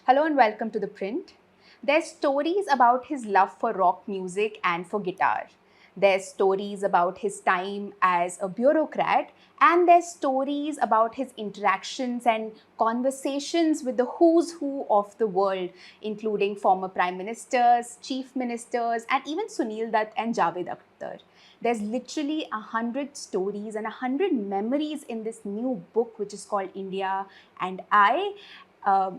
Hello and welcome to ThePrint. There's stories about his love for rock music and for guitar. There's stories about his time as a bureaucrat, and there's stories about his interactions and conversations with the who's who of the world, including former prime ministers, chief ministers, and even Sunil Dutt and Javed Akhtar. There's literally 100 stories and 100 memories in this new book, which is called India and I.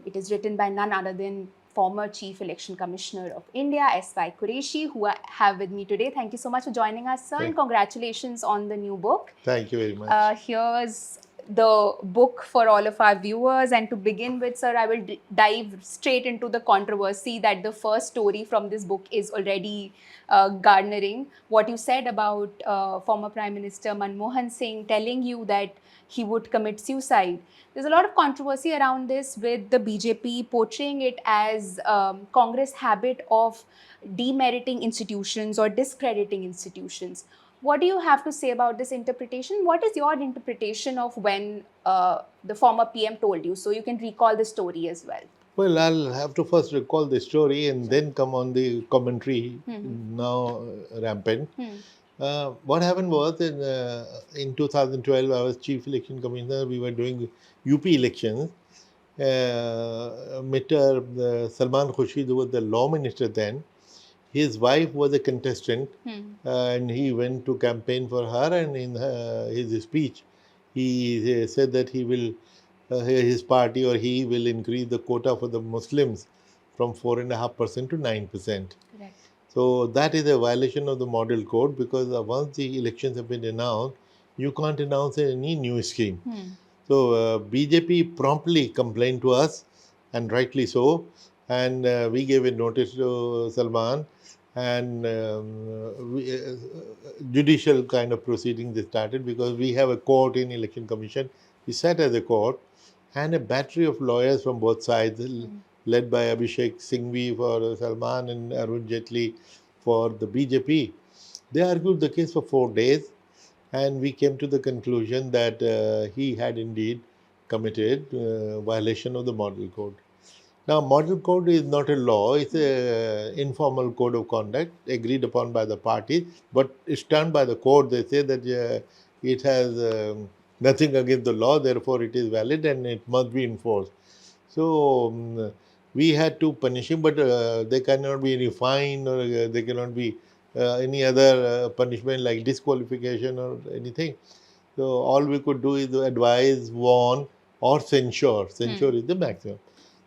It is written by none other than former Chief Election Commissioner of India, SY Quraishi, who I have with me today. Thank you so much for joining us, sir, and congratulations on the new book. Thank you very much. Here's the book for all of our viewers. And to begin with, sir, I will dive straight into the controversy that the first story from this book is already garnering. What you said about former Prime Minister Manmohan Singh telling you that he would commit suicide. There's a lot of controversy around this, with the BJP portraying it as Congress habit of demeriting institutions or discrediting institutions. What do you have to say about this interpretation? What is your interpretation of when the former PM told you? So you can recall the story as well. Well, I'll have to first recall the story and then come on the commentary now rampant. What happened was in 2012, I was Chief Election Commissioner. We were doing UP elections. Mr. Salman Khurshid, who was the law minister then, his wife was a contestant and he went to campaign for her, and in his speech, he said that he will his party or he will increase the quota for the Muslims from 4.5% to 9%. Correct. So that is a violation of the model code, because once the elections have been announced, you can't announce any new scheme. So BJP promptly complained to us, and rightly so, and we gave a notice to Salman, and judicial kind of proceedings started, because we have a court in Election Commission. We sat as a court, and a battery of lawyers from both sides, led by Abhishek Singhvi for Salman and Arun Jaitley for the BJP. They argued the case for 4 days, and we came to the conclusion that he had indeed committed violation of the model code. Now, model code is not a law; it's an informal code of conduct agreed upon by the parties, but it's done by the court. They say that it has nothing against the law, therefore it is valid and it must be enforced. So we had to punish him, but there cannot be any fine, or there cannot be any other punishment like disqualification or anything. So all we could do is advise, warn, or censure. Censure is the maximum.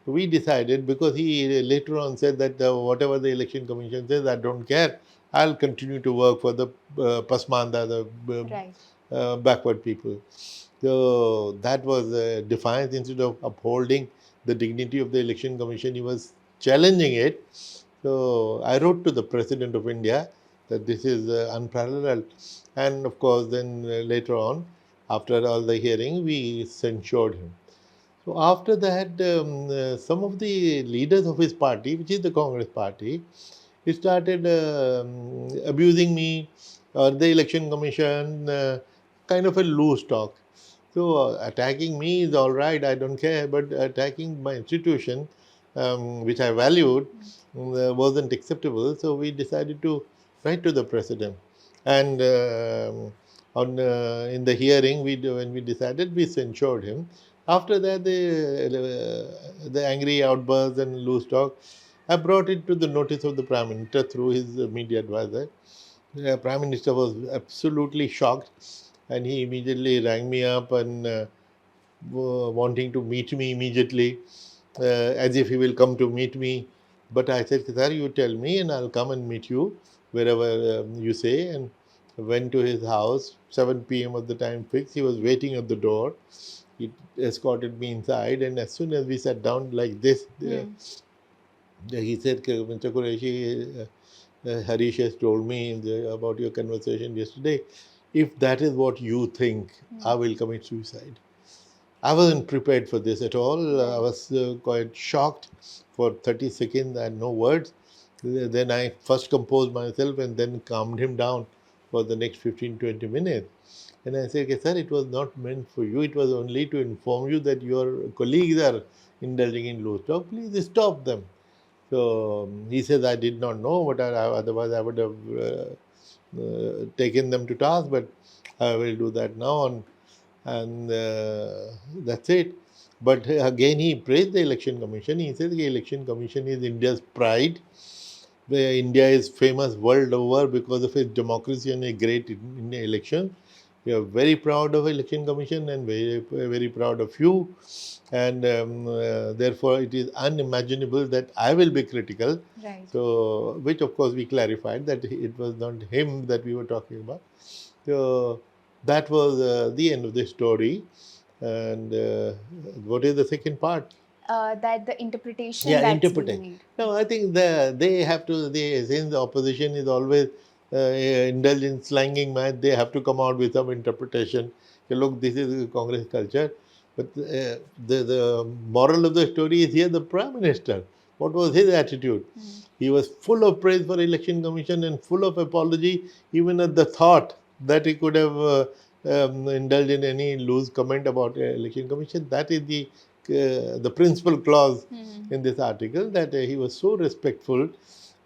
So we decided, because he later on said that whatever the election commission says, I don't care. I'll continue to work for the Pasmanda, the backward people. So that was a defiance. Instead of upholding the dignity of the election commission, he was challenging it. So I wrote to the President of India that this is unparalleled. And of course, then later on, after all the hearing, we censured him. So after that, some of the leaders of his party, which is the Congress party, he started abusing me or the election commission, kind of a loose talk. So attacking me is all right, I don't care, but attacking my institution, which I valued, wasn't acceptable. So we decided to write to the president, and in the hearing, when we decided, we censured him. After that, the angry outbursts and loose talk, I brought it to the notice of the Prime Minister through his media advisor. The Prime Minister was absolutely shocked, and he immediately rang me up and wanting to meet me immediately, as if he will come to meet me. But I said, sir, you tell me and I'll come and meet you wherever you say. And went to his house, 7 p.m. at the time fixed. He was waiting at the door. He escorted me inside, and as soon as we sat down like this, he said, Mr. Quraishi, Harish has told me about your conversation yesterday. If that is what you think, I will commit suicide. I wasn't prepared for this at all. I was quite shocked. For 30 seconds, I had no words. Then I first composed myself and then calmed him down. for the next 15-20 minutes. And I said, okay, sir, it was not meant for you. It was only to inform you that your colleagues are indulging in loose talk. Please stop them. So he says, I did not know, but otherwise I would have taken them to task, but I will do that now. And that's it. But again, he praised the election commission. He said the election commission is India's pride. Where India is famous world over because of its democracy and a great election. We are very proud of election commission and very proud of you. And therefore, it is unimaginable that I will be critical. Right. So, which of course we clarified that it was not him that we were talking about. So that was the end of the story. And what is the second part? That the interpretation Yeah, that's interpreting. being made. No, I think they have to. Since the opposition is always indulged in slanging match, they have to come out with some interpretation. Okay, look, this is Congress culture. But the moral of the story is here. The Prime Minister. What was his attitude? He was full of praise for Election Commission and full of apology, even at the thought that he could have indulged in any loose comment about Election Commission. That is the principal clause in this article, that he was so respectful,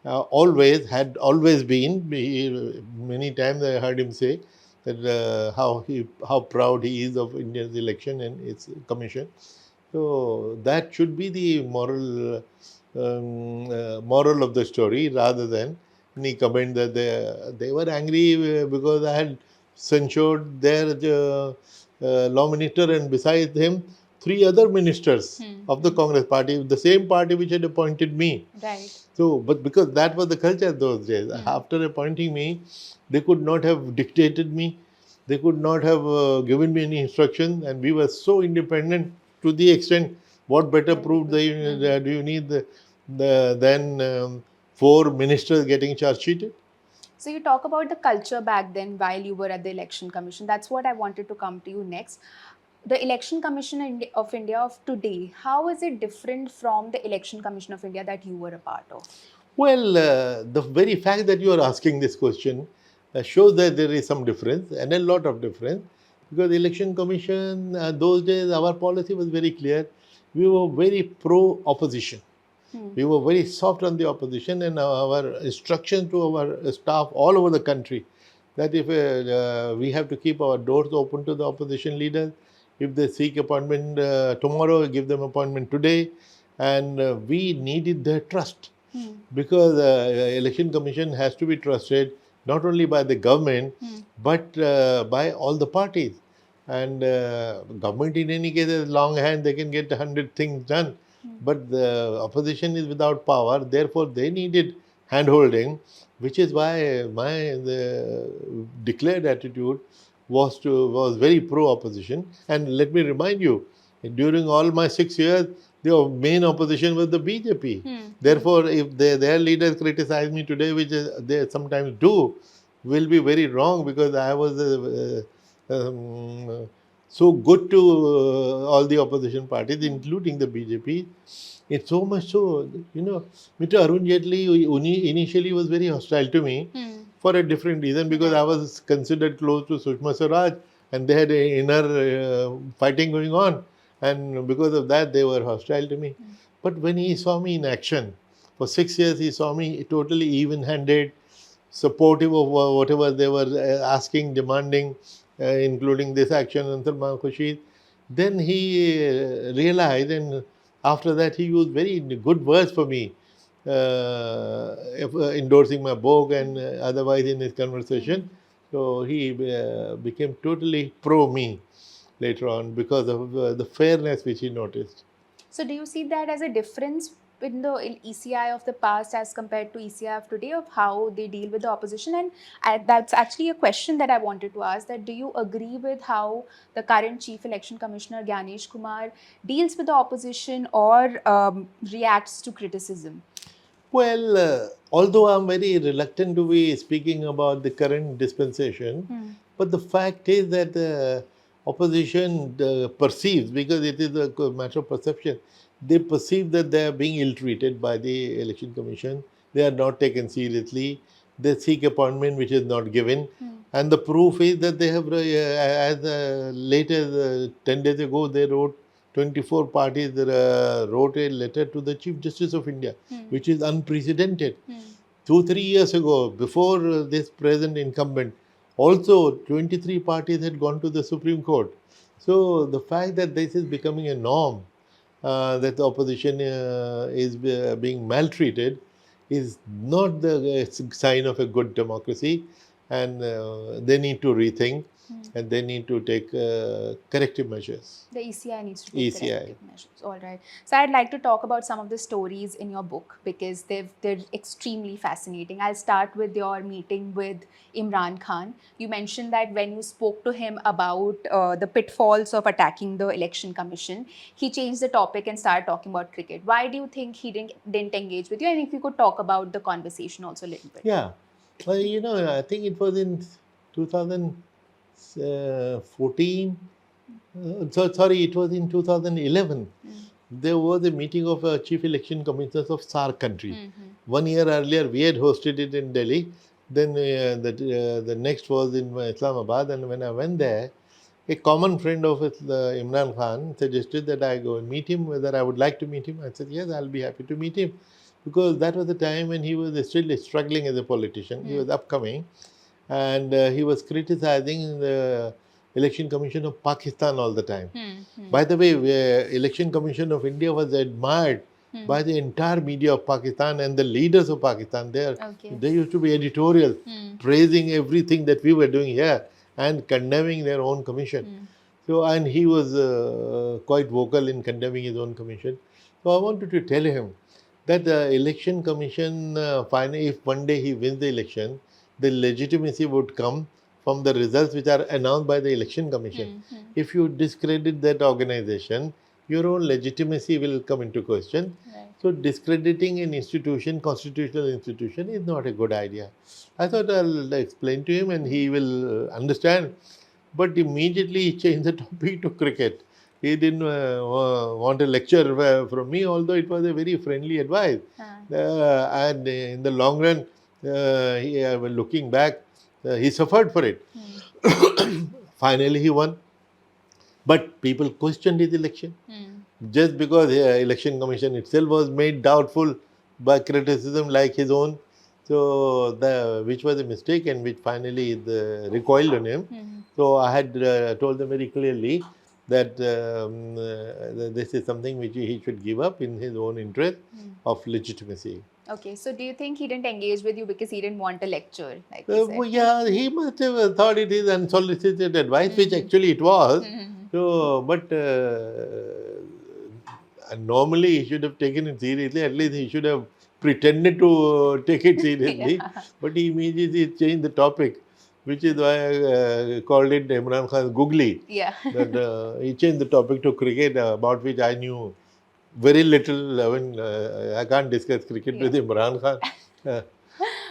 had always been. Many times I heard him say that how proud he is of India's election and its commission. So that should be the moral of the story, rather than any comment that they were angry because I had censured their law minister, and besides him, three other ministers of the Congress party, the same party which had appointed me. Right. So, but because that was the culture those days, after appointing me, they could not have dictated me, they could not have given me any instruction, and we were so independent to the extent, what better proof do you need than four ministers getting charge sheeted? So you talk about the culture back then while you were at the Election Commission. That's what I wanted to come to you next. The Election Commission of India of today, how is it different from the Election Commission of India that you were a part of? Well, the very fact that you are asking this question shows that there is some difference, and a lot of difference, because the Election Commission, those days, our policy was very clear. We were very pro-opposition. We were very soft on the opposition, and our instruction to our staff all over the country, that if we have to keep our doors open to the opposition leaders, if they seek appointment tomorrow, give them appointment today, and we needed their trust, because election commission has to be trusted not only by the government but by all the parties. And government in any case has long hand, they can get 100 things done, but the opposition is without power, therefore they needed hand-holding, which is why the declared attitude was very pro-opposition. And let me remind you, during all my 6 years, the main opposition was the BJP. Therefore, if their leaders criticize me today, which they sometimes do, will be very wrong, because I was so good to all the opposition parties, including the BJP. It's so much so, Mr. Arun Jaitley initially was very hostile to me for a different reason, because I was considered close to Sushma Swaraj, and they had an inner fighting going on, and because of that they were hostile to me. But when he saw me in action, for 6 years he saw me totally even-handed, supportive of whatever they were asking, demanding, including this action on Salman Khurshid, then he realized, and after that he used very good words for me, endorsing my book and otherwise in his conversation. So he became totally pro me later on, because of the fairness which he noticed. So do you see that as a difference in the ECI of the past as compared to ECI of today, of how they deal with the opposition? And that's actually a question that I wanted to ask, that do you agree with how the current Chief Election Commissioner Gyanesh Kumar deals with the opposition or reacts to criticism? Well, although I'm very reluctant to be speaking about the current dispensation, but the fact is that the opposition perceives, because it is a matter of perception, they perceive that they are being ill-treated by the Election Commission. They are not taken seriously. They seek appointment which is not given. And the proof is that they have, as late as 10 days ago, they wrote 24 parties wrote a letter to the Chief Justice of India, which is unprecedented. 2-3 years ago, before this present incumbent, also 23 parties had gone to the Supreme Court. So the fact that this is becoming a norm, that the opposition is being maltreated, is not the sign of a good democracy, and they need to rethink, and they need to take corrective measures. The ECI needs to take ECI. corrective measures. All right. So I'd like to talk about some of the stories in your book because they're extremely fascinating. I'll start with your meeting with Imran Khan. You mentioned that when you spoke to him about the pitfalls of attacking the election commission, he changed the topic and started talking about cricket. Why do you think he didn't engage with you? And if you could talk about the conversation also a little bit. Yeah. Well, I think it was in 2014. Sorry, it was in 2011. There was a meeting of chief election commissioners of SAARC countries. 1 year earlier, we had hosted it in Delhi. Then the next was in Islamabad. And when I went there, a common friend of Imran Khan suggested that I go and meet him, whether I would like to meet him. I said, yes, I'll be happy to meet him. Because that was the time when he was still struggling as a politician. He was upcoming. And he was criticizing the Election Commission of Pakistan all the time. By the way, Election Commission of India was admired by the entire media of Pakistan and the leaders of Pakistan. There used to be editorials praising everything that we were doing here and condemning their own commission. So, and he was quite vocal in condemning his own commission. So I wanted to tell him that the election commission, finally, if one day he wins the election, the legitimacy would come from the results which are announced by the election commission. If you discredit that organization, your own legitimacy will come into question. Right. So discrediting an institution, constitutional institution, is not a good idea. I thought I'll explain to him and he will understand. But immediately he changed the topic to cricket. He didn't want a lecture from me, although it was a very friendly advice. And in the long run, looking back, he suffered for it. Finally, he won. But people questioned his election. Just because the election commission itself was made doubtful by criticism like his own. So, which was a mistake and which finally recoiled on him. So, I had told them very clearly that this is something which he should give up in his own interest of legitimacy. Okay, so do you think he didn't engage with you because he didn't want a lecture? Like yeah, he must have thought it is unsolicited advice, which actually it was. So, but normally he should have taken it seriously. At least he should have pretended to take it seriously. But he immediately changed the topic, which is why I called it Imran Khan's googly. Yeah. That he changed the topic to cricket, about which I knew very little. I mean, I can't discuss cricket with Imran Khan.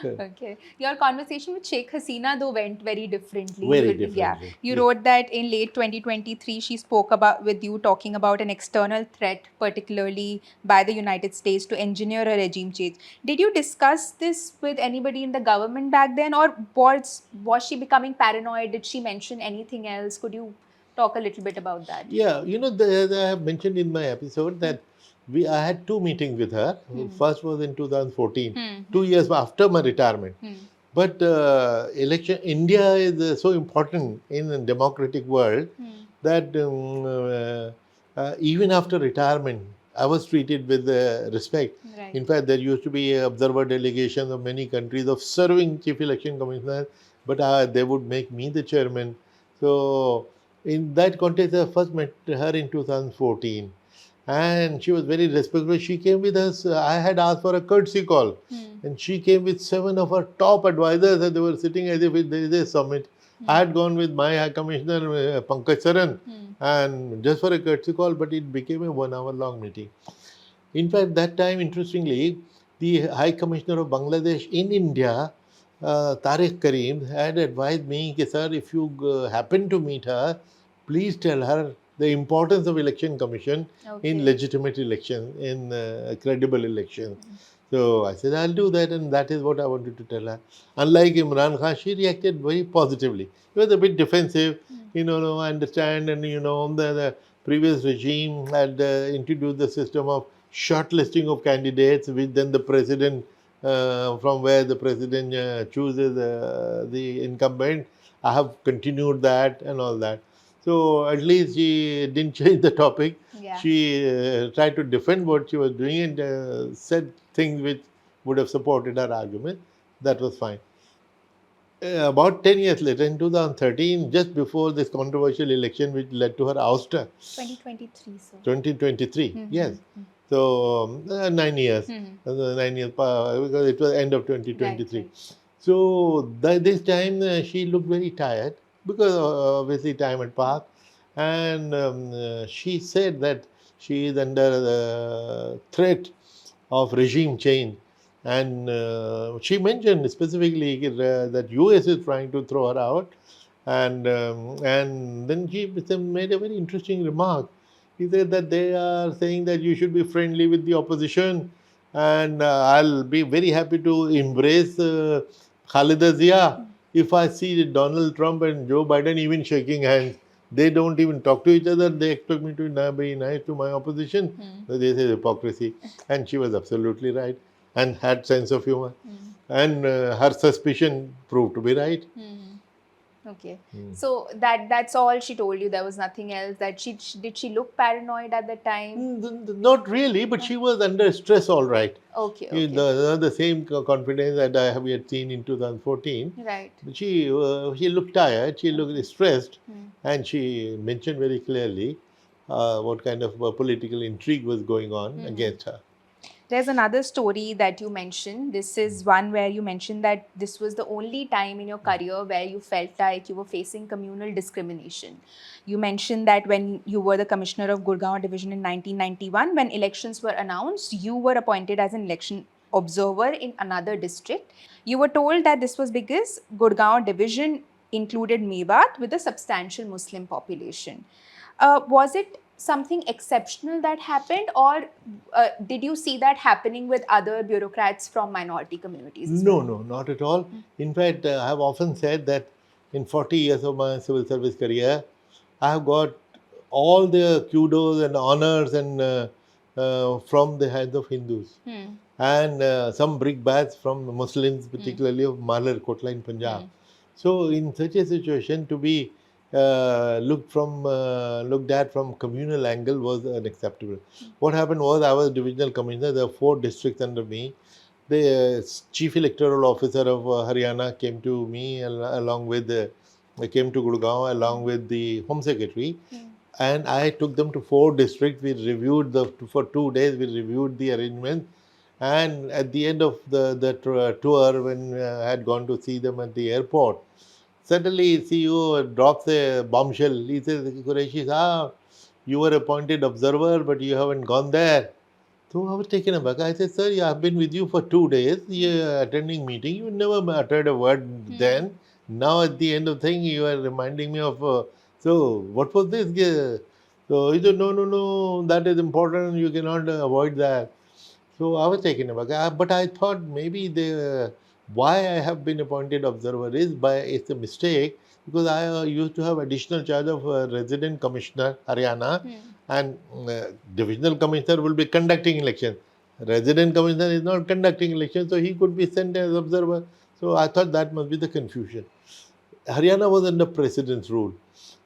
Okay. Your conversation with Sheikh Hasina, though, went very differently. Very differently. Yeah. You wrote that in late 2023, she spoke with you talking about an external threat, particularly by the United States, to engineer a regime change. Did you discuss this with anybody in the government back then, or was she becoming paranoid? Did she mention anything else? Could you talk a little bit about that? Yeah, as I have mentioned in my episode that I had two meetings with her. First was in 2014, 2 years after my retirement. But India is so important in the democratic world that even after retirement, I was treated with respect. Right. In fact, there used to be observer delegations of many countries of serving chief election commissioners, but they would make me the chairman. So, in that context, I first met her in 2014. And she was very respectful. She came with us. I had asked for a courtesy call. And she came with 7 of her top advisors, and they were sitting as if there is a summit. I had gone with my High Commissioner, Pankaj Saran, and just for a courtesy call, but it became a 1-hour-long meeting. In fact, that time, interestingly, the High Commissioner of Bangladesh in India, Tariq Karim, had advised me, sir, if you happen to meet her, please tell her the importance of election commission Okay. in legitimate elections, in credible elections. So I said, I'll do that, and that is what I wanted to tell her. Unlike Imran Khan, she reacted very positively. She was a bit defensive, I understand, and the previous regime had introduced the system of shortlisting of candidates, which then the president, from where the president chooses the incumbent. I have continued that and all that. So at least she didn't change the topic. Yeah. She tried to defend what she was doing and said things which would have supported her argument. That was fine. About 10 years later, in 2013, just before this controversial election which led to her ouster, 2023, sir. 2023, yes. So 9 years, 9 years, because it was end of 2023. Right. So this time she looked very tired because obviously time had passed, and she said that she is under the threat of regime change, and she mentioned specifically that US is trying to throw her out, and then she made a very interesting remark. He said that they are saying that you should be friendly with the opposition, and I'll be very happy to embrace Khalida Zia if I see Donald Trump and Joe Biden even shaking hands. They don't even talk to each other. They expect me to be nice to my opposition. So this is hypocrisy. And she was absolutely right and had sense of humor. And her suspicion proved to be right. Okay. So that's all she told you. There was nothing else. That did she look paranoid at the time? Not really, but she was under stress, all right. Okay. The same confidence that I had seen in 2014. Right. She looked tired, she looked stressed, and she mentioned very clearly what kind of political intrigue was going on against her. There's another story that you mentioned. This is one where you mentioned that this was the only time in your career where you felt like you were facing communal discrimination. You mentioned that when you were the commissioner of Gurgaon division in 1991, when elections were announced, you were appointed as an election observer in another district. You were told that this was because Gurgaon division included Mewat with a substantial Muslim population. Was it something exceptional that happened, or did you see that happening with other bureaucrats from minority communities? No, not at all. In fact, I have often said that in 40 years of my civil service career, I have got all the kudos and honors and from the hands of Hindus, and some brickbats from Muslims, particularly of Malar Kotla in Punjab. So in such a situation, to be looked at from communal angle was unacceptable. What happened was, I was divisional commissioner. There were 4 districts under me. The chief electoral officer of Haryana came to me along with came to Gurgaon along with the home secretary, and I took them to 4 districts. We reviewed for 2 days. We reviewed the arrangement, and at the end of the tour, when I had gone to see them at the airport, suddenly CEO drops a bombshell. He says, Quraishi, you were appointed observer, but you haven't gone there. So I was taken aback. I said, sir, I've been with you for 2 days. You're attending meeting. You never uttered a word then. Now at the end of thing, you are reminding me of, so what was this? So he said, no, that is important. You cannot avoid that. So I was taken aback. But I thought maybe why I have been appointed observer it's a mistake, because I used to have additional charge of resident commissioner Haryana, and divisional commissioner will be conducting election. Resident commissioner is not conducting election, so he could be sent as observer. So I thought that must be the confusion. Haryana was under president's rule.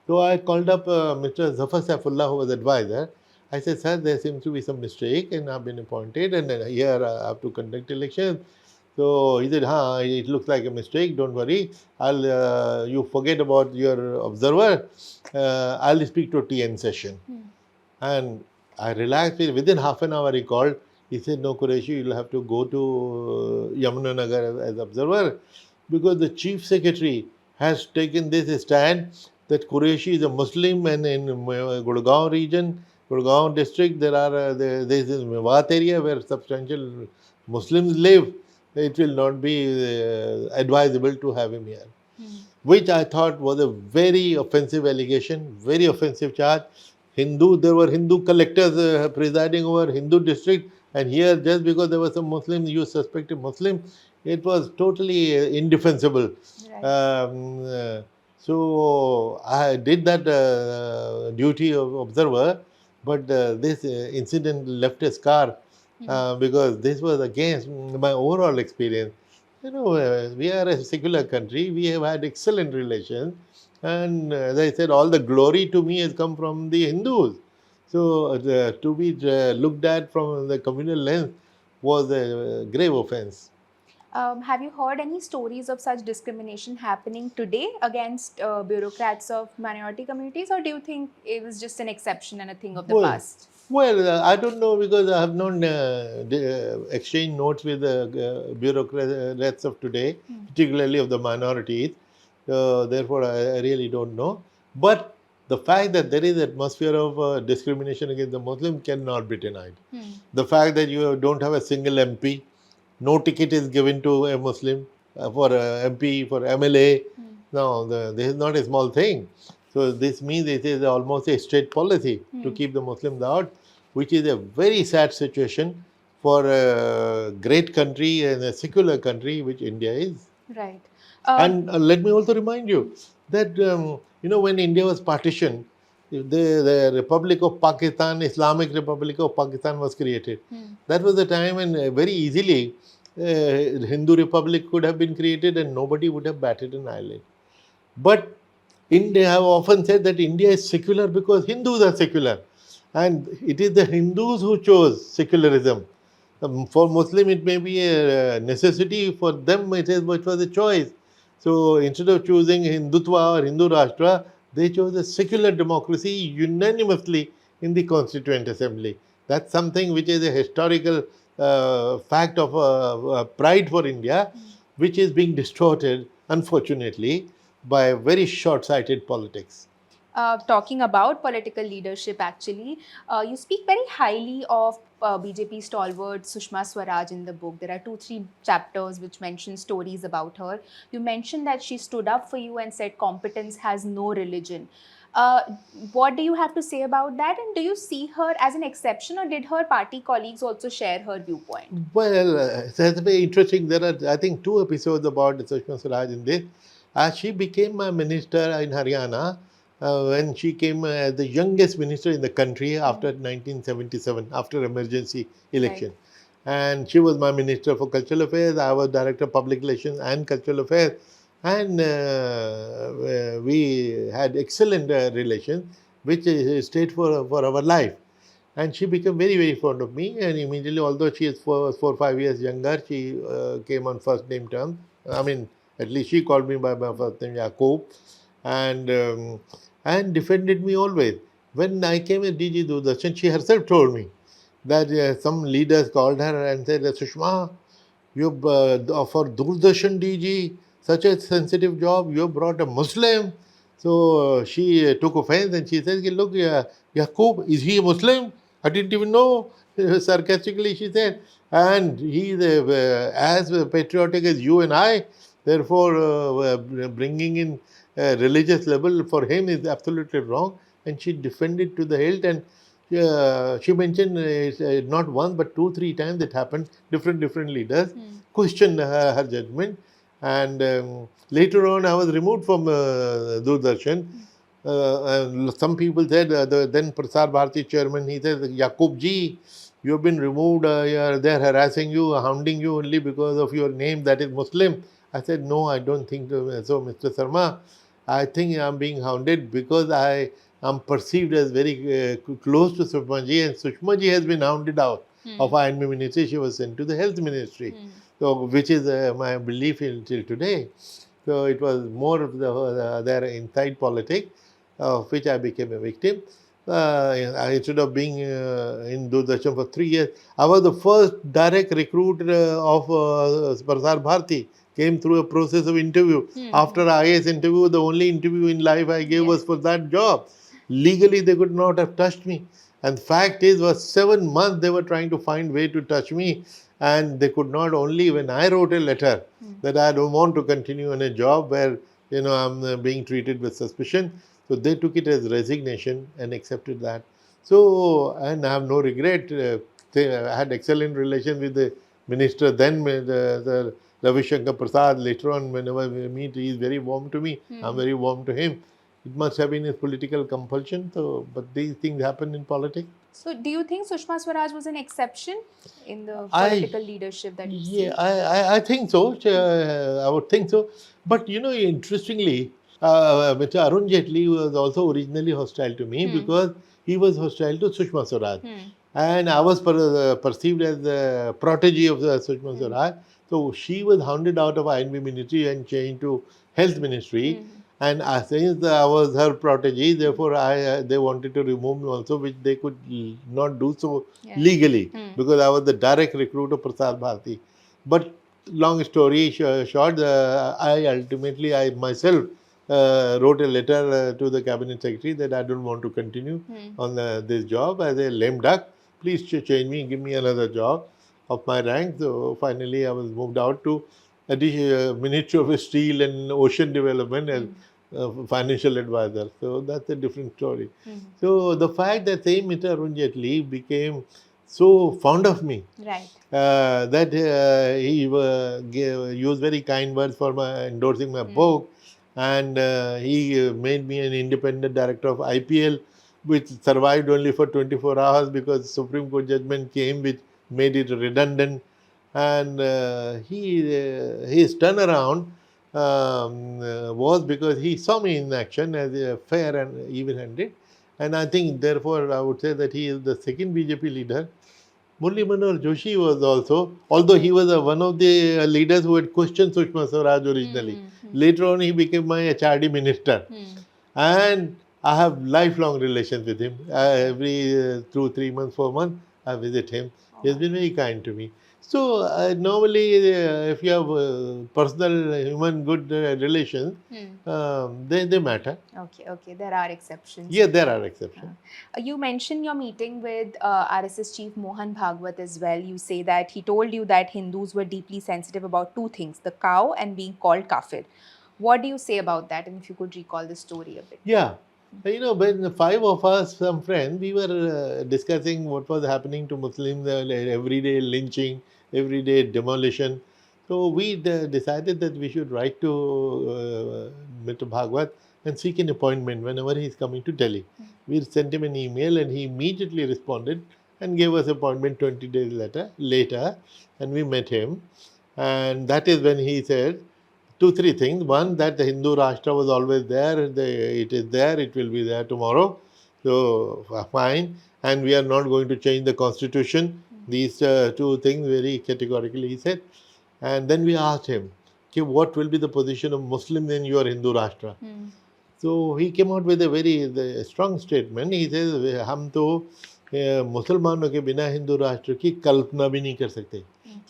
So I called up Mr. Zafar Saifullah, who was advisor. I said, sir, there seems to be some mistake, and I've been appointed, and here I have to conduct elections. So he said, it looks like a mistake, don't worry. You forget about your observer. I'll speak to TN session. And I relaxed. Within half an hour he called. He said, no, Quraishi, you'll have to go to Yamunanagar as observer, because the chief secretary has taken this stand that Quraishi is a Muslim, and in Gurgaon region, Gurgaon district, there is a Mewat area where substantial Muslims live. It will not be advisable to have him here. Which I thought was a very offensive allegation, very offensive charge. there were Hindu collectors presiding over Hindu district, and here just because there was a Muslim, you suspect a Muslim, it was totally indefensible. Right. So I did that duty of observer, but this incident left a scar because this was against my overall experience. We are a secular country. We have had excellent relations, and as I said, all the glory to me has come from the Hindus. So to be looked at from the communal lens was a grave offense. Have you heard any stories of such discrimination happening today against bureaucrats of minority communities, or do you think it was just an exception and a thing of the Well, past? I don't know because I have not exchanged notes with the bureaucrats of today, particularly of the minorities. Therefore, I really don't know. But the fact that there is an atmosphere of discrimination against the Muslim cannot be denied. The fact that you don't have a single MP, no ticket is given to a Muslim for MP, for MLA. No, this is not a small thing. So this means it is almost a state policy to keep the Muslims out, which is a very sad situation for a great country and a secular country, which India is. Right. And let me also remind you that when India was partitioned, the Republic of Pakistan, Islamic Republic of Pakistan, was created. That was the time when very easily Hindu Republic could have been created and nobody would have batted an eyelid. But India, I have often said that India is secular because Hindus are secular, and it is the Hindus who chose secularism. For Muslim, it may be a necessity. For them, it was a choice. So instead of choosing Hindutva or Hindu Rashtra, they chose a secular democracy unanimously in the Constituent Assembly. That's something which is a historical fact of pride for India, which is being distorted, unfortunately, by very short-sighted politics. Talking about political leadership, actually, you speak very highly of BJP stalwart Sushma Swaraj in the book. There are 2-3 chapters which mention stories about her. You mentioned that she stood up for you and said competence has no religion. Uh, what do you have to say about that? And do you see her as an exception, or did her party colleagues also share her viewpoint? Well, that's very interesting. There are, I think, 2 episodes about Sushma Swaraj in this. She became a minister in Haryana when she came as the youngest minister in the country after 1977, after emergency election. And she was my minister for cultural affairs. I was director of public relations and cultural affairs. And we had excellent relations, which stayed for our life. And she became very, very fond of me. And immediately, although she is 4 or 5 years younger, she came on first name terms. I mean, at least she called me by my first name, Yaqub, and defended me always. When I came at DG Doordarshan, she herself told me that some leaders called her and said, Sushma, you for Doordarshan DG, such a sensitive job, you brought a Muslim. So she took offense and she says, look, Yaqub, is he a Muslim? I didn't even know. Sarcastically, she said, and he is as patriotic as you and I. Therefore, bringing in religious level for him is absolutely wrong. And she defended to the hilt, and she mentioned not one but 2-3 times it happened. Different leaders questioned her judgment, and later on I was removed from Doordarshan. And some people said the then Prasar Bharati chairman, he said, Yaqub ji, you have been removed. They are harassing you, hounding you only because of your name that is Muslim. I said, no, I don't think so, Mr. Sarma. I think I am being hounded because I am perceived as very close to Sushma ji, and Sushma ji has been hounded out of INB ministry. She was sent to the health ministry, so which is my belief till today. So it was more of their inside politics, of which I became a victim. Instead of being in Doordarshan for 3 years, I was the first direct recruit of Prasar Bharati. Came through a process of interview. After IAS interview, the only interview in life I gave was for that job. Legally, they could not have touched me. And the fact is, was 7 months they were trying to find way to touch me, and they could not. Only when I wrote a letter that I don't want to continue in a job where I'm being treated with suspicion. So they took it as resignation and accepted that. So, and I have no regret. I had excellent relations with the minister then, the Ravi Shankar Prasad. Later on, whenever we meet, he is very warm to me. I'm very warm to him. It must have been his political compulsion. So, but these things happen in politics. So, do you think Sushma Swaraj was an exception in the I political leadership that you see? I think so. I would think so. But interestingly, Mr. Arun Jaitley was also originally hostile to me because he was hostile to Sushma Swaraj. And I was perceived as the protege of the Sushma Swaraj. So she was hounded out of INB ministry and changed to health ministry. And since I was her protege, therefore they wanted to remove me also, which they could not do so legally because I was the direct recruit of Prasad Bharati. But long story short, I myself wrote a letter to the cabinet secretary that I don't want to continue on this job as a lame duck. Please change me, give me another job of my rank. So finally, I was moved out to Ministry of Steel and Ocean Development as financial advisor. So that's a different story. So the fact that same Mr. Arun Jaitley became so fond of me, Right. that he used very kind words for endorsing my book, and he made me an independent director of IPL, which survived only for 24 hours because Supreme Court judgment came which made it redundant. And his turnaround was because he saw me in action as a fair and even-handed. And I think, therefore, I would say that he is the second BJP leader. Murli Manohar Joshi was also, although he was one of the leaders who had questioned Sushma Swaraj originally. Later on, he became my HRD minister. And I have lifelong relations with him. Every 2-3 months, 4 months, I visit him. He has been very kind to me. So normally, if you have personal, human, good relations, they matter. Okay, there are exceptions. Yeah, there are exceptions. You mentioned your meeting with RSS chief Mohan Bhagwat as well. You say that he told you that Hindus were deeply sensitive about two things, the cow and being called kafir. What do you say about that? And if you could recall the story a bit. Yeah. When the five of us, some friends, we were discussing what was happening to Muslims, everyday lynching, everyday demolition. So we decided that we should write to Mr. Bhagwat and seek an appointment whenever he is coming to Delhi. We sent him an email and he immediately responded and gave us appointment 20 days later, and we met him. And that is when he said, 2-3 things. One, that the Hindu Rashtra was always there. It is there. It will be there tomorrow. So fine. And we are not going to change the constitution. These two things very categorically he said. And then we asked him, okay, what will be the position of Muslims in your Hindu Rashtra? So he came out with a very strong statement. He says, हम तो मुसलमानों के बिना हिंदू राष्ट्र की कल्पना भी नहीं कर सकते.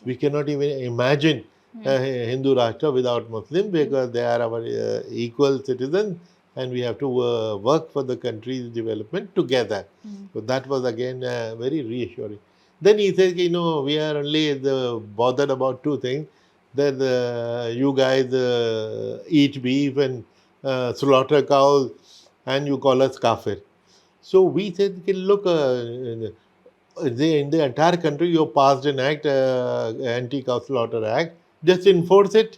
We cannot even imagine Hindu Rashtra without Muslims because they are our equal citizens and we have to work for the country's development together. So that was again very reassuring. Then he says, we are only bothered about two things, that you guys eat beef and slaughter cows and you call us kafir. So we said, look, in the entire country, you have passed an act, Anti-Cow Slaughter Act. Just enforce it.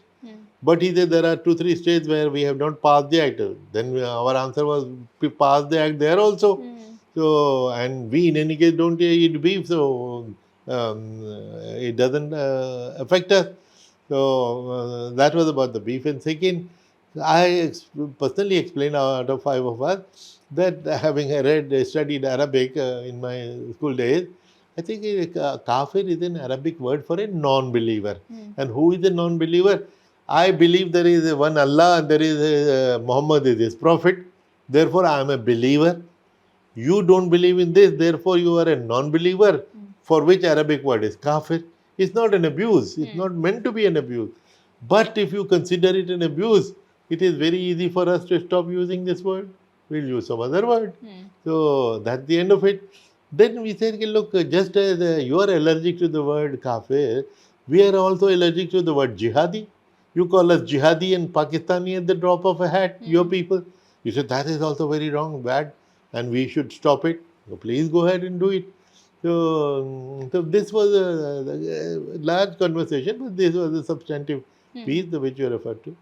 But he said there are 2-3 states where we have not passed the act. Then our answer was, we passed the act there also. So, and we in any case don't eat beef, so it doesn't affect us. So that was about the beef. And second, I personally explained out of five of us that having studied Arabic in my school days, I think kafir is an Arabic word for a non-believer. And who is a non-believer? I believe there is one Allah and there is Muhammad is his prophet. Therefore, I am a believer. You don't believe in this, therefore you are a non-believer, for which Arabic word is kafir. It's not an abuse. It's not meant to be an abuse. But if you consider it an abuse, it is very easy for us to stop using this word. We'll use some other word. So that's the end of it. Then we said, look, just as you are allergic to the word kafir, we are also allergic to the word jihadi. You call us jihadi and Pakistani at the drop of a hat, your people. You said that is also very wrong, bad, and we should stop it. So please go ahead and do it. So this was a large conversation, but this was a substantive piece which you referred to.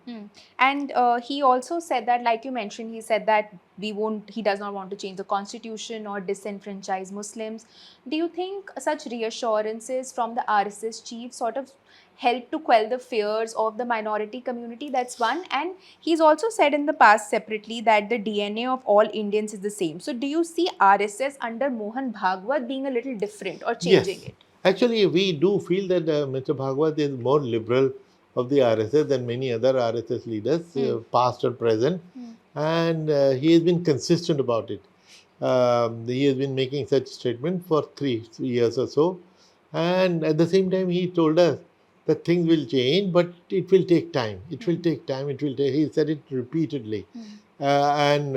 And he also said that, like you mentioned, he said that he does not want to change the constitution or disenfranchise Muslims. Do you think such reassurances from the RSS chief sort of help to quell the fears of the minority community? That's one. And he's also said in the past separately that the DNA of all Indians is the same. So do you see RSS under Mohan Bhagwat being a little different or changing Yes, it? actually, we do feel that Mr. Bhagwat is more liberal of the RSS than many other RSS leaders, past or present, and he has been consistent about it. He has been making such statement for 3 years or so, and at the same time, he told us that things will change, but it will take time. It will take time. It will take. He said it repeatedly, and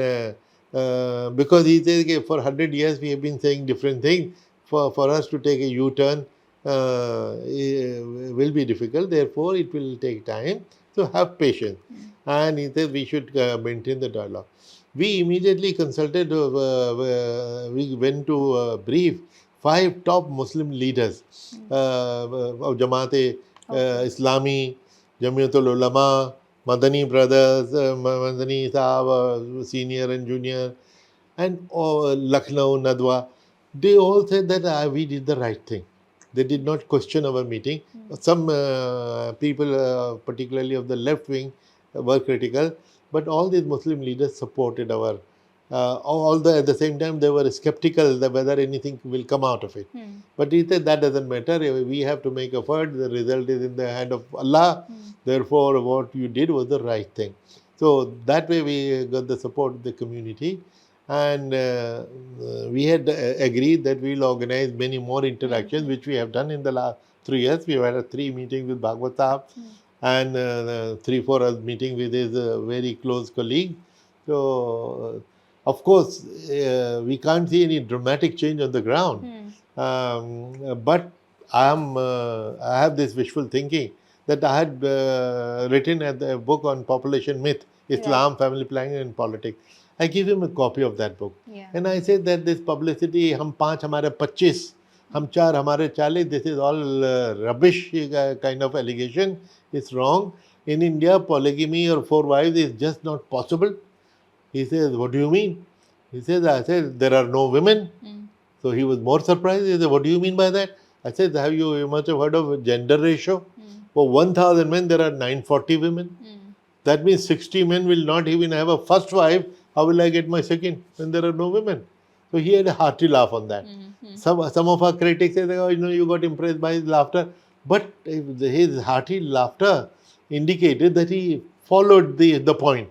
because he says okay, for 100 years we have been saying different things. For us to take a U-turn will be difficult. Therefore, it will take time. So have patience. And he says we should maintain the dialogue. We immediately consulted. We went to brief 5 top Muslim leaders of Jamaat Islami, Jamiatul Ulama, Madani brothers, Madani Sahab, senior and junior, and Lucknow, Nadwa, they all said that we did the right thing. They did not question our meeting. Some people, particularly of the left wing, were critical, but all these Muslim leaders supported our. Although at the same time they were skeptical that whether anything will come out of it. But he said that doesn't matter. We have to make effort. The result is in the hand of Allah. Therefore, what you did was the right thing. So that way we got the support of the community, and we had agreed that we'll organize many more interactions, which we have done in the last 3 years. We have had 3 meetings with Bhagwat Sahab and 3-4 other meetings with his very close colleague. So, of course, we can't see any dramatic change on the ground. But I have this wishful thinking that I had written a book on population myth, Islam, family planning, and politics. I gave him a copy of that book. And I said that this publicity, हम 5 हमारे 25, हम 4 हमारे 40, this is all rubbish kind of allegation. It's wrong. In India, polygamy or 4 wives is just not possible. He says, what do you mean? He says, I said, there are no women. So he was more surprised. He said, what do you mean by that? I said, you must have heard of gender ratio? For 1,000 men, there are 940 women. That means 60 men will not even have a first wife. How will I get my second when there are no women? So he had a hearty laugh on that. Some of our critics say, oh, you got impressed by his laughter. But his hearty laughter indicated that he followed the point.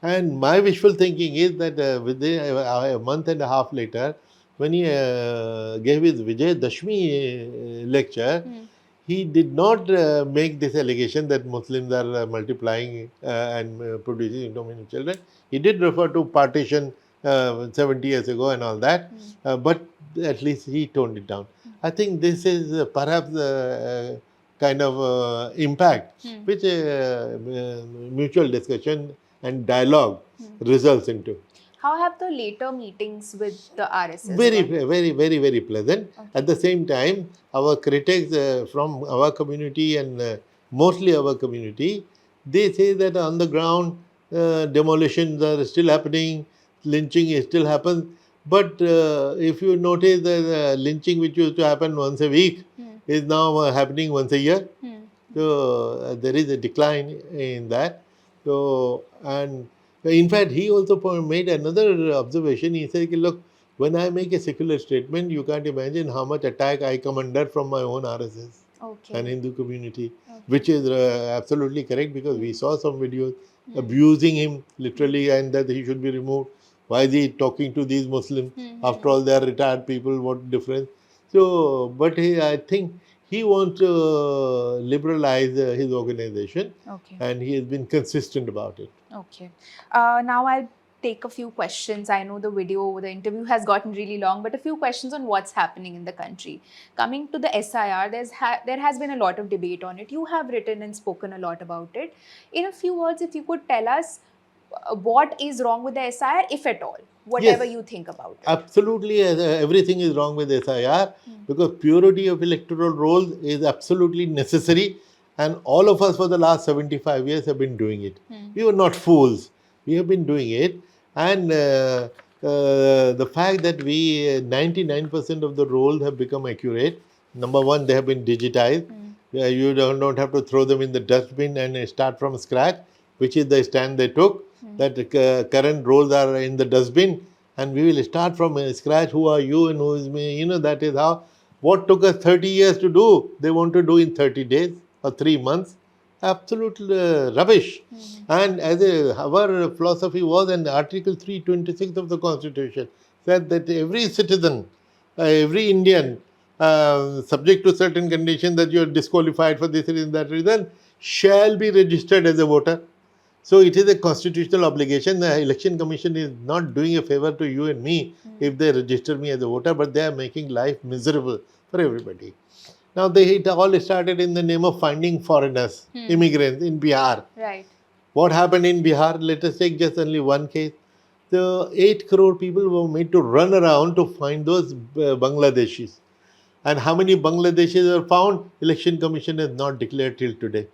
And my wishful thinking is that within a month and a half later, when he gave his Vijay Dashmi lecture, he did not make this allegation that Muslims are multiplying and producing so many children. He did refer to partition 70 years ago and all that, but at least he toned it down. I think this is perhaps kind of impact which mutual discussion and dialogue results into. How have the later meetings with the RSS Very, gone? very pleasant. At the same time, our critics from our community and mostly our community, they say that on the ground demolitions are still happening, lynching is still happens. But if you notice that lynching which used to happen once a week is now happening once a year. So there is a decline in that. So, and in fact, he also made another observation. He said, look, when I make a secular statement, you can't imagine how much attack I come under from my own RSS and Hindu community, which is absolutely correct, because we saw some videos abusing him literally and that he should be removed. Why is he talking to these Muslims? After all, they are retired people. What difference? So, but I think he wants to liberalize his organization, and he has been consistent about it. Okay. Now I'll take a few questions. I know the interview has gotten really long, but a few questions on what's happening in the country. Coming to the SIR, there has been a lot of debate on it. You have written and spoken a lot about it. In a few words, if you could tell us what is wrong with the SIR, if at all, whatever Yes. you think about it. Absolutely, everything is wrong with SIR because purity of electoral rolls is absolutely necessary, and all of us for the last 75 years have been doing it. We were not fools. We have been doing it, and the fact that we 99% of the rolls have become accurate. Number one, they have been digitized. You don't have to throw them in the dustbin and start from scratch, which is the stand they took. That current rolls are in the dustbin, and we will start from scratch. Who are you and who is me? That is how. What took us 30 years to do, they want to do in 30 days or 3 months. Absolute rubbish. And our philosophy was, and Article 326 of the Constitution said that every citizen, every Indian, subject to certain conditions, that you are disqualified for this reason, that reason, shall be registered as a voter. So it is a constitutional obligation. The Election Commission is not doing a favor to you and me if they register me as a voter, but they are making life miserable for everybody. Now, it all started in the name of finding foreigners, immigrants in Bihar. Right. What happened in Bihar? Let us take just only one case. The 8 crore people were made to run around to find those Bangladeshis. And how many Bangladeshis were found? Election Commission has not declared till today.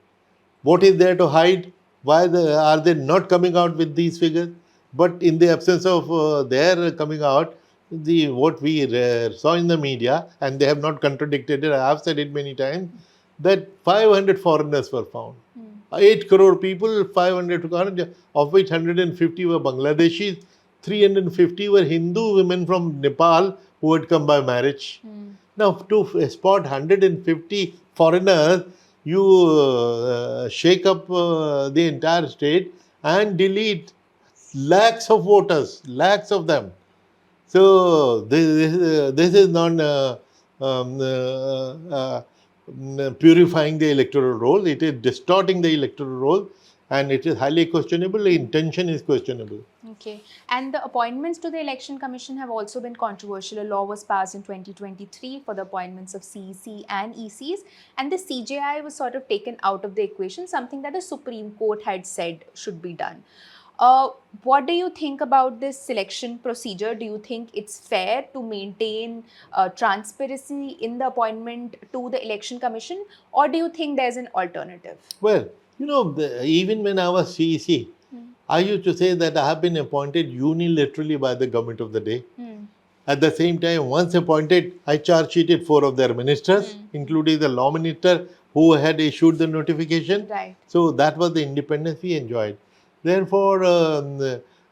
What is there to hide? Why are they not coming out with these figures? But in the absence of their coming out, what we saw in the media, and they have not contradicted it, I have said it many times, that 500 foreigners were found. 8 crore people, 500 foreigners, of which 150 were Bangladeshis, 350 were Hindu women from Nepal who had come by marriage. Now, to spot 150 foreigners, you shake up the entire state and delete lakhs of voters, lakhs of them. So this is not purifying the electoral roll. It is distorting the electoral roll, and it is highly questionable. The intention is questionable. Okay. And the appointments to the Election Commission have also been controversial. A law was passed in 2023 for the appointments of CEC and ECs, and the CJI was sort of taken out of the equation, something that the Supreme Court had said should be done. What do you think about this selection procedure? Do you think it's fair to maintain transparency in the appointment to the Election Commission, or do you think there's an alternative? Well, even when I was CEC, I used to say that I have been appointed unilaterally by the government of the day. At the same time, once appointed, I charge sheeted 4 of their ministers, including the law minister who had issued the notification. Right. So that was the independence we enjoyed. Therefore,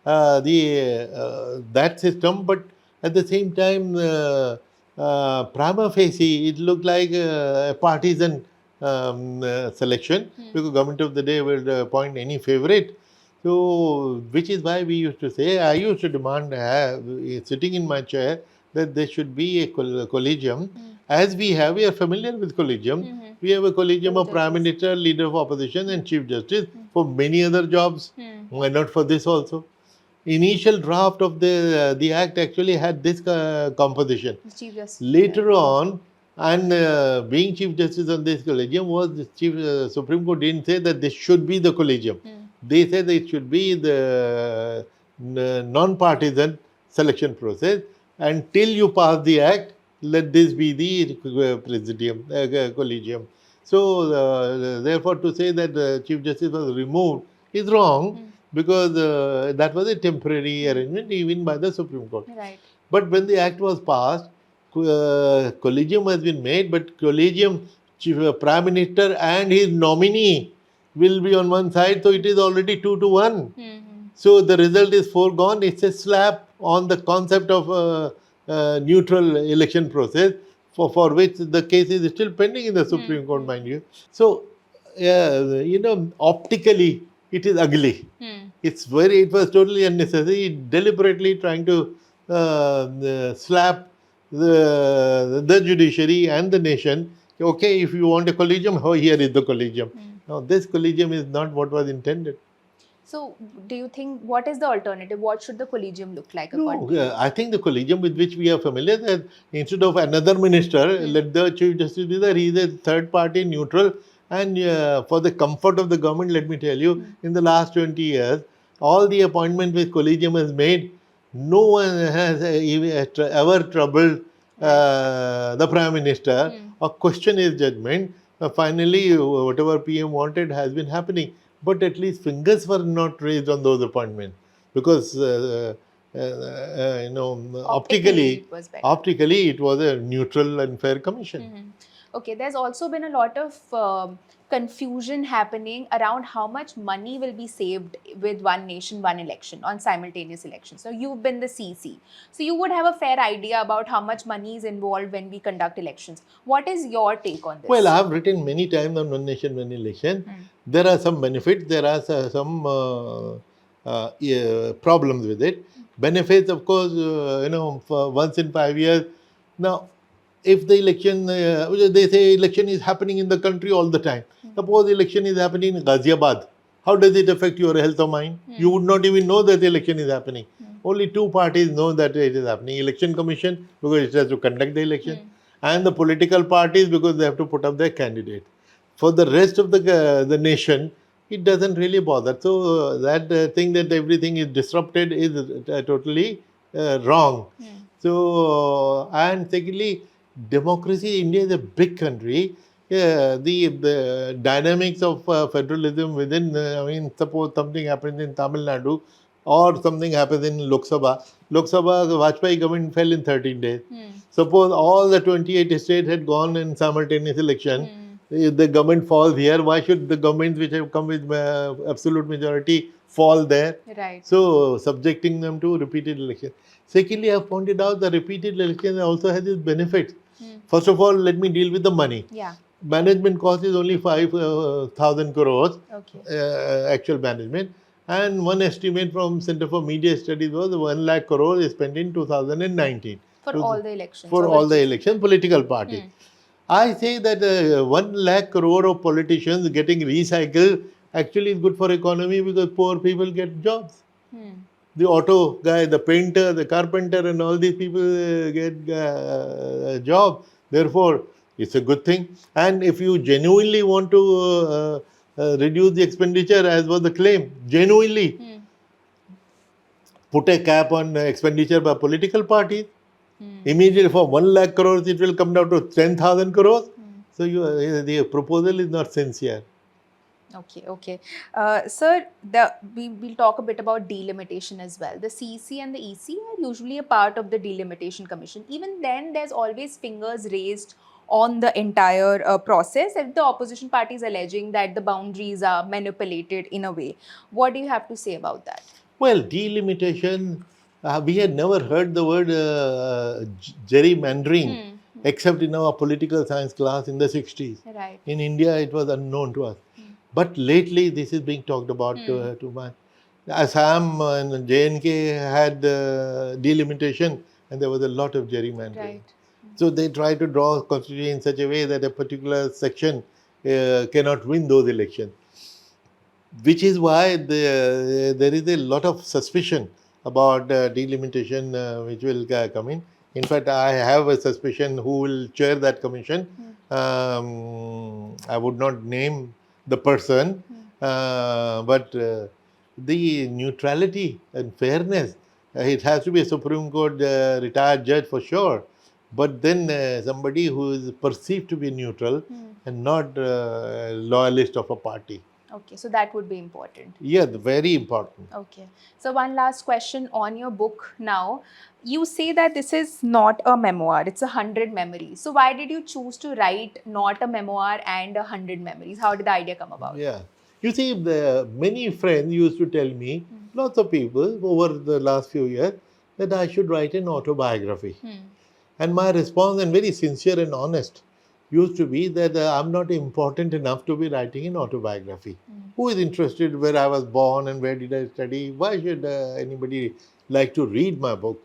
that system, but at the same time, prima facie, it looked like a partisan selection, because government of the day will appoint any favorite. So, which is why we used to say, I used to demand, sitting in my chair, that there should be a collegium. As we are familiar with collegium. We have a collegium of Prime Minister, Leader of Opposition, and Chief Justice for many other jobs. Why not for this also? Initial draft of the act actually had this composition. Chief Justice. Later on, and being Chief Justice on this collegium was the Supreme Court didn't say that this should be the collegium. They said that it should be the non-partisan selection process. Until you pass the act, let this be the presidium, collegium. So, therefore, to say that Chief Justice was removed is wrong, because that was a temporary arrangement even by the Supreme Court. Right. But when the act was passed, collegium has been made, but collegium, Prime Minister and his nominee will be on one side, so it is already 2 to 1. So the result is foregone. It's a slap on the concept of neutral election process, for which the case is still pending in the Supreme Court, mind you. So, optically, it is ugly. It was totally unnecessary, deliberately trying to slap the judiciary and the nation. Okay, if you want a collegium, here is the collegium. Now, this collegium is not what was intended. So, do you think, what is the alternative? What should the collegium look like? No, I think the collegium with which we are familiar, that instead of another minister, let the Chief Justice be there. He is a third party, neutral. And for the comfort of the government, let me tell you, in the last 20 years, all the appointments which collegium has made, no one has ever troubled the Prime Minister or questioned his judgment. Finally, whatever PM wanted has been happening. But at least fingers were not raised on those appointments because, Optically, it was better. optically, it was a neutral and fair commission. Okay, there's also been a lot of confusion happening around how much money will be saved with one nation, one election on simultaneous elections. So you've been the CEC. So you would have a fair idea about how much money is involved when we conduct elections. What is your take on this? Well, I have written many times on one nation, one election. There are some benefits, there are some problems with it. Benefits, of course, for once in 5 years. Now, if the election, they say election is happening in the country all the time. Suppose election is happening in Ghaziabad. How does it affect your health or mind? You would not even know that the election is happening. Only two parties know that it is happening. Election Commission, because it has to conduct the election, and the political parties, because they have to put up their candidate. For the rest of the nation, it doesn't really bother. So that thing that everything is disrupted is totally wrong. So, and secondly, democracy, India is a big country. The dynamics of federalism within, suppose something happens in Tamil Nadu or something happens in Lok Sabha. Lok Sabha, the Vajpayee government fell in 13 days. Suppose all the 28 states had gone in simultaneous election. If the government falls here, why should the governments which have come with absolute majority fall there? Right. So, subjecting them to repeated election. Secondly, I have pointed out the repeated election also has its benefits. First of all, let me deal with the money. Yeah. Management cost is only 5,000 crores, actual management. And one estimate from Center for Media Studies was 1 lakh crore is spent in 2019. For all the elections. For all the election, political parties. I say that 1 lakh crore of politicians getting recycled actually is good for economy because poor people get jobs. The auto guy, the painter, the carpenter and all these people get a job. Therefore, it's a good thing. And if you genuinely want to reduce the expenditure, as was the claim, genuinely, put a cap on expenditure by political parties. Immediately for 1 lakh crores, it will come down to 10,000 crores. So the proposal is not sincere. Okay. Sir, we'll talk a bit about delimitation as well. The CEC and the EC are usually a part of the delimitation commission. Even then, there's always fingers raised on the entire process if the opposition party is alleging that the boundaries are manipulated in a way. What do you have to say about that? Well, delimitation, we had never heard the word gerrymandering except in our political science class in the 60s. Right. In India, it was unknown to us. But lately, this is being talked about too much. Assam and J&K had delimitation, and there was a lot of gerrymandering. Right. So they try to draw a constitution in such a way that a particular section cannot win those elections. Which is why there is a lot of suspicion about delimitation which will come in. In fact, I have a suspicion who will chair that commission. I would not name the person, but the neutrality and fairness, it has to be a Supreme Court retired judge for sure, but then somebody who is perceived to be neutral and not loyalist of a party. Okay, so that would be important. Yeah, very important. Okay. So one last question on your book now. You say that this is not a memoir, it's 100 memories. So why did you choose to write not a memoir and 100 memories? How did the idea come about? Yeah. You see, many friends used to tell me, lots of people over the last few years, that I should write an autobiography. And my response, and very sincere and honest, used to be that I'm not important enough to be writing an autobiography. Who is interested where I was born and where did I study? Why should anybody like to read my book?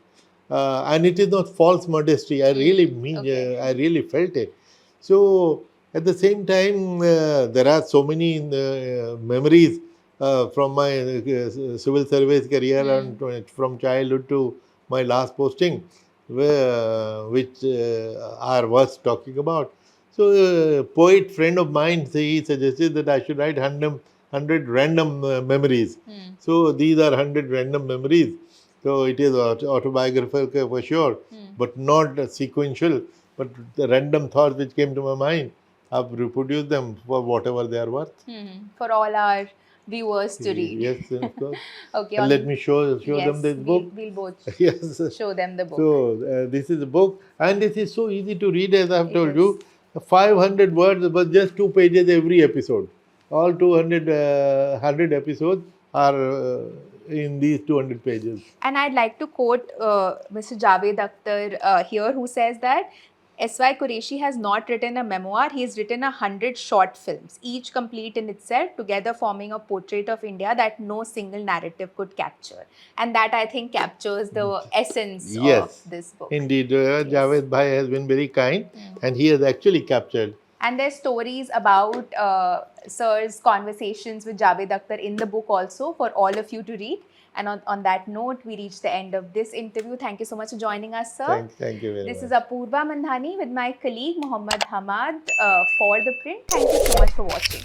And it is not false modesty. I really mean, I really felt it. So at the same time, there are so many memories from my civil service career and from childhood to my last posting, which are worth talking about. So a poet friend of mine, he suggested that I should write 100 100 random memories. So these are 100 random memories. So it is autobiographical for sure, but not sequential, but the random thoughts which came to my mind. I've reproduced them for whatever they are worth. For all our viewers to read. Yes, of course. Okay. And let me show them Yes, this book. we'll both Yes. show them the book. So this is a book, and this is so easy to read, as I've It told is. you. 500 words, but just 2 pages every episode. All 100 episodes are in these 200 pages. And I'd like to quote Mr. Javed Akhtar here, who says that SY Quraishi has not written a memoir, he has written 100 short films, each complete in itself, together forming a portrait of India that no single narrative could capture. And that, I think, captures the essence of this book. Indeed, Javed Bhai has been very kind, and he has actually captured. And there's stories about Sir's conversations with Javed Akhtar in the book also for all of you to read. And on that note, we reach the end of this interview. Thank you so much for joining us, sir. Thank you very much. This is Apoorva Mandhani with my colleague Muhammad Hamad for ThePrint. Thank you so much for watching.